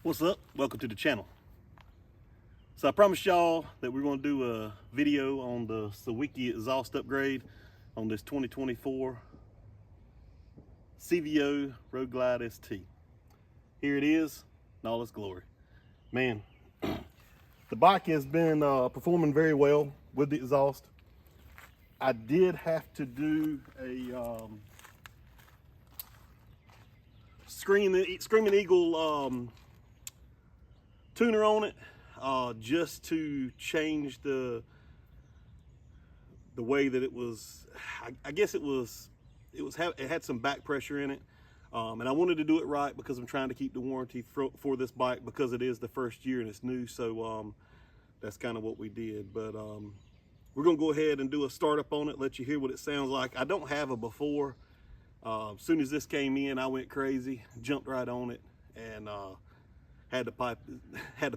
What's up? Welcome to the channel. So I promised y'all that we're going to do a video on the Sawicki exhaust upgrade on this 2024 CVO Road Glide ST. Here it is in all its glory. Man, the bike has been performing very well with the exhaust. I did have to do a Screaming Eagle tuner on it, just to change the way that it was. I guess it had some back pressure in it, and I wanted to do it right because I'm trying to keep the warranty for this bike because it is the first year and it's new. So that's kind of what we did. But we're gonna go ahead and do a startup on it, let you hear what it sounds like. I don't have a before. As soon as this came in, I went crazy, jumped right on it, and had the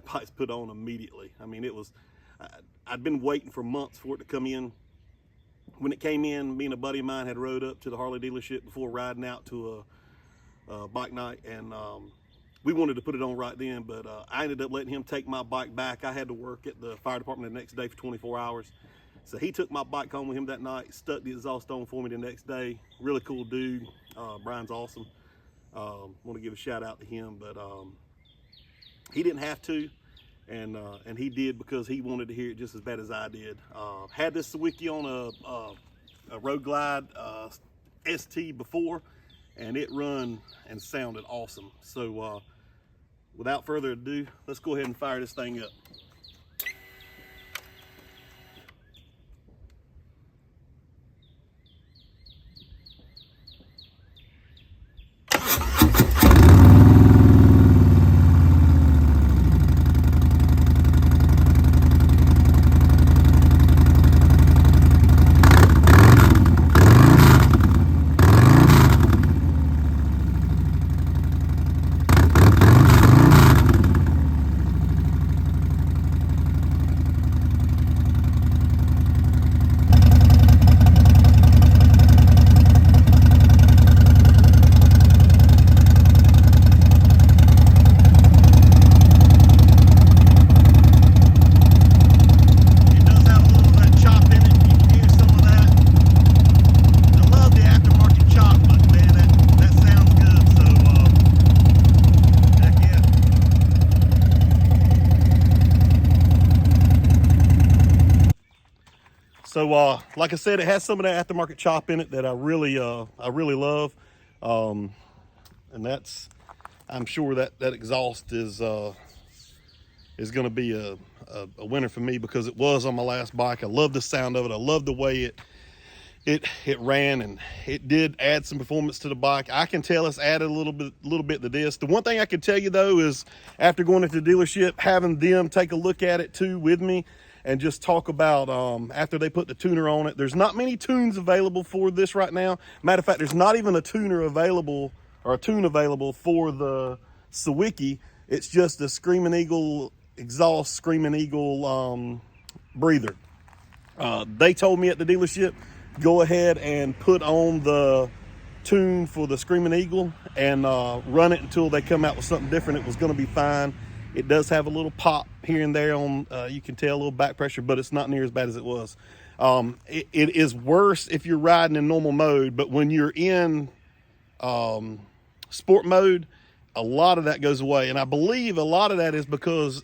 pipes put on immediately. I mean, I'd been waiting for months for it to come in. When it came in, me and a buddy of mine had rode up to the Harley dealership before riding out to a bike night, and we wanted to put it on right then, but I ended up letting him take my bike back. I had to work at the fire department the next day for 24 hours. So he took my bike home with him that night, stuck the exhaust on for me the next day. Really cool dude. Brian's awesome. Want to give a shout out to him, but he didn't have to, and he did because he wanted to hear it just as bad as I did. Had this Sawicki on a Road Glide ST before, and it run and sounded awesome. So without further ado, let's go ahead and fire this thing up. So like I said, it has some of that aftermarket chop in it that I really love, and I'm sure that exhaust is going to be a winner for me because it was on my last bike. I love the sound of it. I love the way it ran, and it did add some performance to the bike. I can tell it's added a little bit to this. The one thing I can tell you though is after going into the dealership, having them take a look at it too with me and just talk about after they put the tuner on it. There's not many tunes available for this right now. Matter of fact, there's not even a tuner available or a tune available for the Sawicki. It's just a Screaming Eagle exhaust, Screaming Eagle breather. They told me at the dealership, go ahead and put on the tune for the Screaming Eagle and run it until they come out with something different. It was going to be fine. It does have a little pop here and there on, you can tell a little back pressure, but it's not near as bad as it was. It is worse if you're riding in normal mode, but when you're in sport mode, a lot of that goes away. And I believe a lot of that is because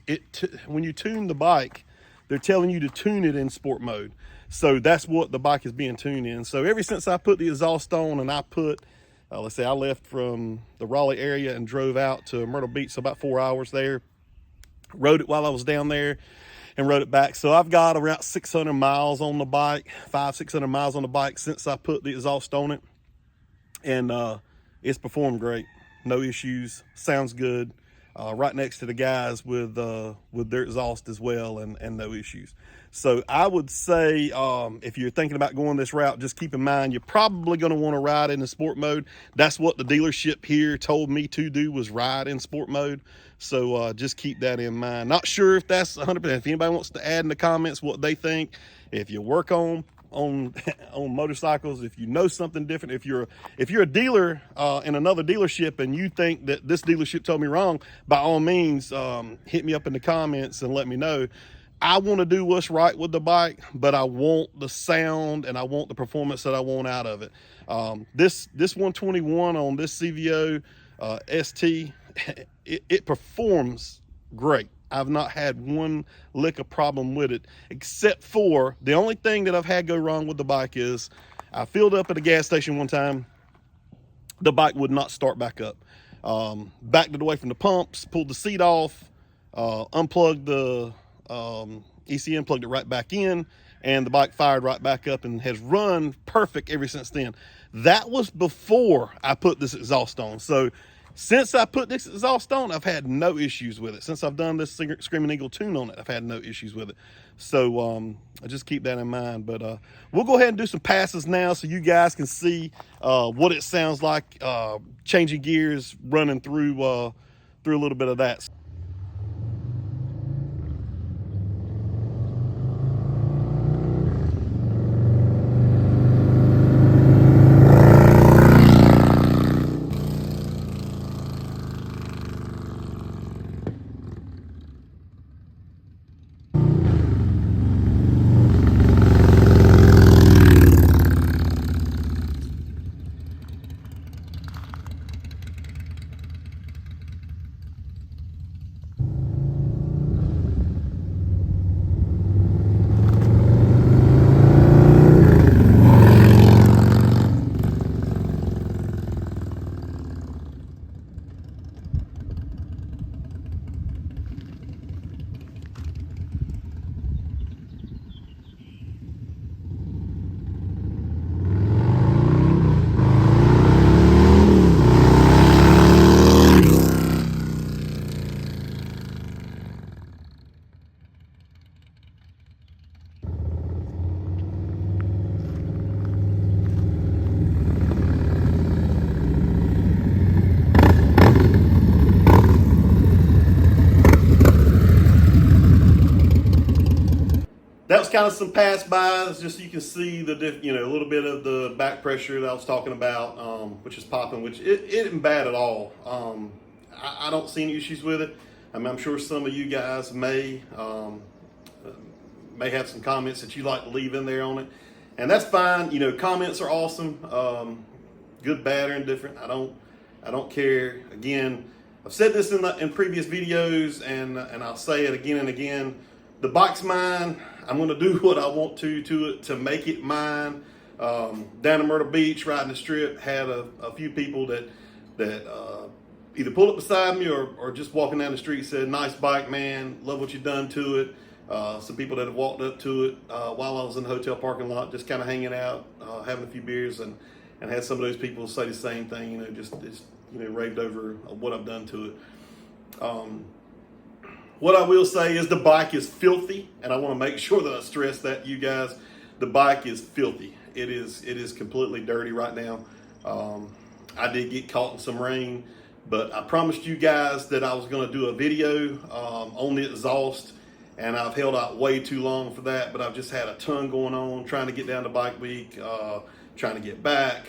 when you tune the bike, they're telling you to tune it in sport mode. So that's what the bike is being tuned in. So ever since I put the exhaust on and I put, let's say I left from the Raleigh area and drove out to Myrtle Beach, so about 4 hours there, rode it while I was down there and rode it back. So I've got around 600 miles on the bike, 500-600 miles on the bike since I put the exhaust on it. And it's performed great. No issues, sounds good. Right next to the guys with their exhaust as well, and no issues. So I would say if you're thinking about going this route, just keep in mind you're probably going to want to ride in the sport mode. That's what the dealership here told me to do, was ride in sport mode. So just keep that in mind. Not sure if that's 100%. If anybody wants to add in the comments what they think, if you work on on on motorcycles. If you know something different, if you're a dealer in another dealership and you think that this dealership told me wrong, by all means, hit me up in the comments and let me know. I want to do what's right with the bike, but I want the sound and I want the performance that I want out of it. This 121 on this CVO ST, it performs great. I've not had one lick of problem with it, except for the only thing that I've had go wrong with the bike is I filled up at a gas station one time. The bike would not start back up. Backed it away from the pumps, pulled the seat off, unplugged the ECM, plugged it right back in, and the bike fired right back up and has run perfect ever since then. That was before I put this exhaust on. So since I put this exhaust on, I've had no issues with it. Since I've done this Screaming Eagle tune on it, I've had no issues with it. So I just keep that in mind. But we'll go ahead and do some passes now so you guys can see what it sounds like changing gears, running through a little bit of that. That was kind of some pass-bys, just so you can see the, a little bit of the back pressure that I was talking about, which is popping, which it isn't bad at all. I don't see any issues with it. I mean, I'm sure some of you guys may have some comments that you like to leave in there on it, and that's fine. Comments are awesome, good, bad, or indifferent. I don't care. Again, I've said this in previous videos, and I'll say it again and again. The bike's mine. I'm going to do what I want to it to make it mine. Down in Myrtle Beach, riding the strip, had a few people that either pulled up beside me or just walking down the street said, "Nice bike, man. Love what you've done to it." Some people that have walked up to it while I was in the hotel parking lot, just kind of hanging out, having a few beers, and had some of those people say the same thing. Just raved over what I've done to it. What I will say is the bike is filthy, and I want to make sure that I stress that, you guys. The bike is filthy. It is completely dirty right now. I did get caught in some rain, but I promised you guys that I was going to do a video on the exhaust, and I've held out way too long for that. But I've just had a ton going on, trying to get down to Bike Week, trying to get back,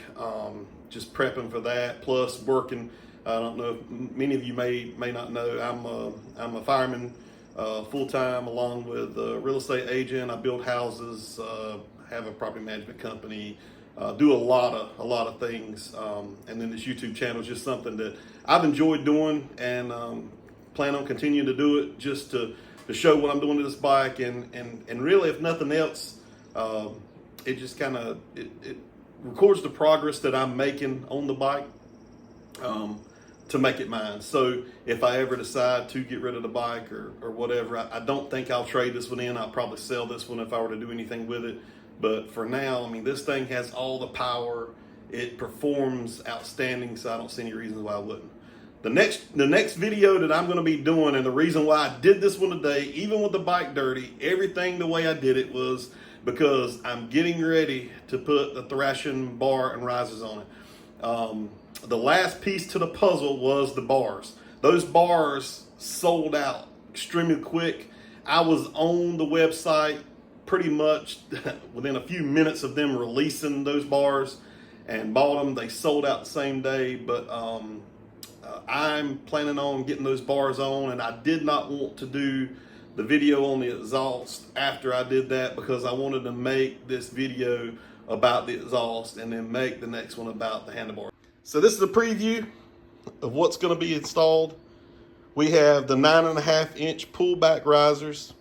just prepping for that, plus working. I don't know if many of you may not know, I'm a fireman full-time, along with a real estate agent. I build houses, have a property management company, do a lot of things, and then this YouTube channel is just something that I've enjoyed doing, and plan on continuing to do it, just to show what I'm doing to this bike, and really, if nothing else, it just kind of it records the progress that I'm making on the bike, to make it mine. So if I ever decide to get rid of the bike or whatever, I don't think I'll trade this one in. I'll probably sell this one if I were to do anything with it. But for now, I mean, this thing has all the power. It performs outstanding, so I don't see any reason why I wouldn't. The next video that I'm going to be doing, and the reason why I did this one today, even with the bike dirty, everything the way I did it, was because I'm getting ready to put the thrashing bar and risers on it. The last piece to the puzzle was the bars. Those bars sold out extremely quick. I was on the website pretty much within a few minutes of them releasing those bars, and bought them. They sold out the same day, but I'm planning on getting those bars on, and I did not want to do the video on the exhaust after I did that, because I wanted to make this video about the exhaust and then make the next one about the handlebar. So this is a preview of what's going to be installed. We have the 9.5-inch pullback risers,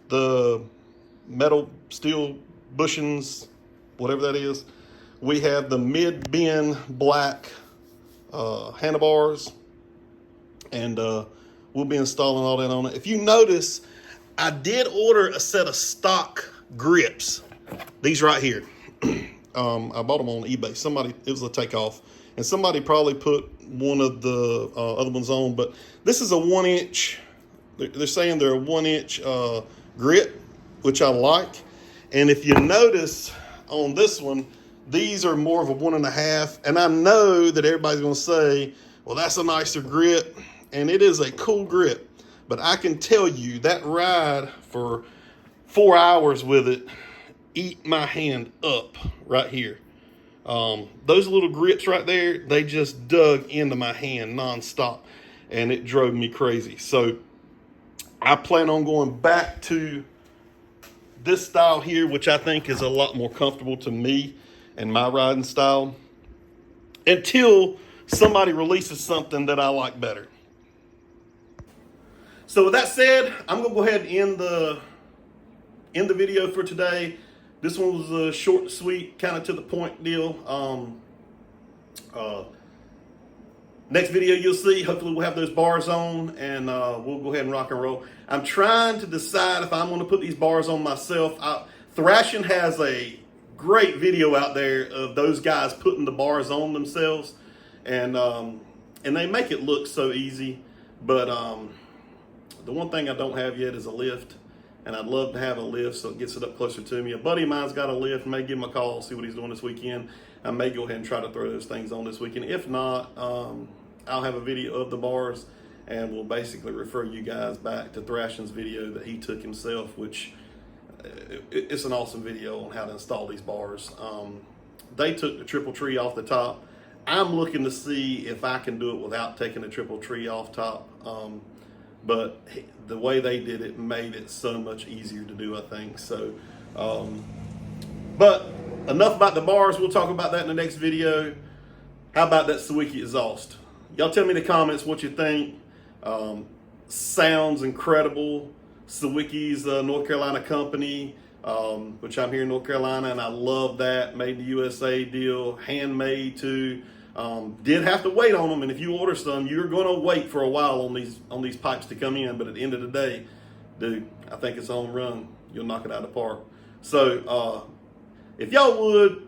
the metal steel bushings, whatever that is. We have the mid-bend black handlebars, and we'll be installing all that on it. If you notice, I did order a set of stock grips. These right here. I bought them on eBay. It was a takeoff, and somebody probably put one of the other ones on, but this is a 1-inch. They're saying they're a 1-inch grip, which I like. And if you notice on this one, these are more of a 1.5, and I know that everybody's going to say, well, that's a nicer grip, and it is a cool grip. But I can tell you that ride for 4 hours with it eat my hand up right here. Those little grips right there, they just dug into my hand nonstop, and it drove me crazy. So I plan on going back to this style here, which I think is a lot more comfortable to me and my riding style, until somebody releases something that I like better. So with that said, I'm gonna go ahead and end the video for today. This one was a short and sweet, kind of to the point deal. Next video you'll see, hopefully we'll have those bars on, and we'll go ahead and rock and roll. I'm trying to decide if I'm gonna put these bars on myself. Thrashing has a great video out there of those guys putting the bars on themselves, and they make it look so easy. But the one thing I don't have yet is a lift, and I'd love to have a lift so it gets it up closer to me. A buddy of mine's got a lift. May give him a call, see what he's doing this weekend. I may go ahead and try to throw those things on this weekend. If not, I'll have a video of the bars, and we'll basically refer you guys back to Thrashing's video that he took himself, which it's an awesome video on how to install these bars. They took the triple tree off the top. I'm looking to see if I can do it without taking the triple tree off top. But the way they did it made it so much easier to do, I think. So, but enough about the bars. We'll talk about that in the next video. How about that Sawicki exhaust? Y'all tell me in the comments what you think. Sounds incredible. Sawicki's North Carolina company, which I'm here in North Carolina, and I love that. Made in the USA deal, handmade too. Did have to wait on them, and if you order some, you're going to wait for a while on these pipes to come in. But at the end of the day, dude, I think it's a home run. You'll knock it out of the park. So if y'all would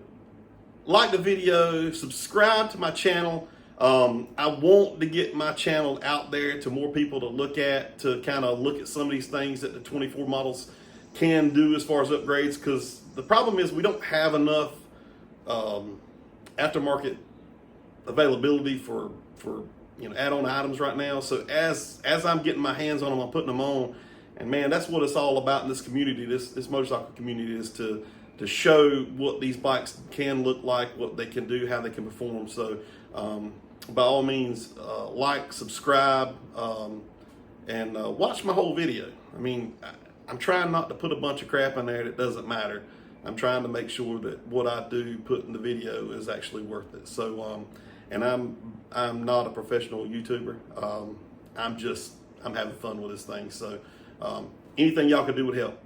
like the video, subscribe to my channel. I want to get my channel out there to more people to look at, to kind of look at some of these things that the 24 models can do as far as upgrades, because the problem is we don't have enough aftermarket availability for add-on items right now. So as I'm getting my hands on them, I'm putting them on, and man, that's what it's all about in this community, this motorcycle community, is to show what these bikes can look like, what they can do, how they can perform. So by all means, like, subscribe, and watch my whole video. I mean, I'm trying not to put a bunch of crap in there that doesn't matter. I'm trying to make sure that what I do put in the video is actually worth it. So, and I'm not a professional YouTuber. I'm having fun with this thing. So anything y'all can do would help.